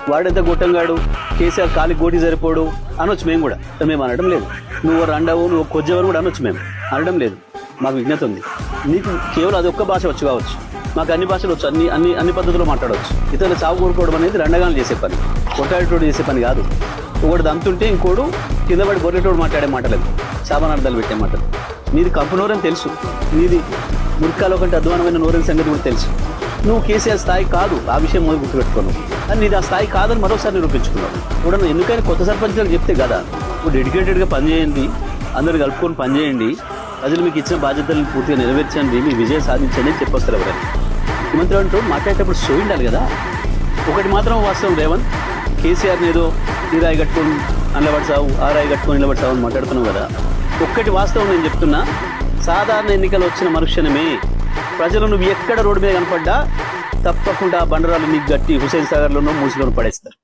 వాడెంత గొట్టంగాడు, కేసీఆర్ కాలి గోటి సరిపోడు అనొచ్చు మేము కూడా. మేము అనడం లేదు. నువ్వు రండవు, నువ్వు కొజ్జవని కూడా అనొచ్చు, మేము అనడం లేదు. మాకు విజ్ఞత ఉంది. నీకు కేవలం అది ఒక్క భాష వచ్చు కావచ్చు, మాకు అన్ని భాషలు వచ్చు, అన్ని అన్ని అన్ని పద్ధతుల్లో మాట్లాడవచ్చు. ఇతరులు చావు కోరుకోవడం అనేది రండగాలు చేసే పని, కొట్టాడేటోడు చేసే పని కాదు. ఒకటి దంతుంటే ఇంకోడు కింద పడి బొర్రెటోడు మాట్లాడే మాటలేదు, శాపనార్థాలు పెట్టే మాటలు. నీది కంపు నోరని తెలుసు, నీది మురికాలో కంటే అధ్వానమైన నోరని సంగతి కూడా తెలుసు. నువ్వు కేసీఆర్ స్థాయి కాదు, ఆ విషయం మొదలు గుర్తుపెట్టుకున్నావు. అని నీది ఆ స్థాయి కాదని మరోసారి నిరూపించుకున్నావు. కూడా ఎందుకైనా కొత్త సర్పంచ్లకు చెప్తే కదా, నువ్వు డెడికేటెడ్గా పనిచేయండి, అందరు కలుపుకొని పనిచేయండి, ప్రజలు మీకు ఇచ్చిన బాధ్యతలను పూర్తిగా నెరవేర్చండి, మీ విజయం సాధించండి అని చెప్పొస్తారు ఎవరైనా. ముఖ్యమంత్రి అంటూ మాట్లాడేటప్పుడు సో ఉండాలి కదా. ఒకటి మాత్రం వాస్తవం రేవంత్, కేసీఆర్ని ఏదో ఈ రాయి కట్టుకొని నిలబడసావు, ఆ రాయి కట్టుకొని నిలబడసావు అని మాట్లాడుతున్నావు కదా. ఒక్కటి వాస్తవం నేను చెప్తున్నా, సాధారణ ఎన్నికలు వచ్చిన మరుక్షణమే ప్రజలు నువ్వు ఎక్కడ రోడ్డు మీద కనపడ్డా తప్పకుండా బండరాలు నీకు గట్టి హుసేన్ సాగర్లోనో మూసిలోనూ పడేస్తారు.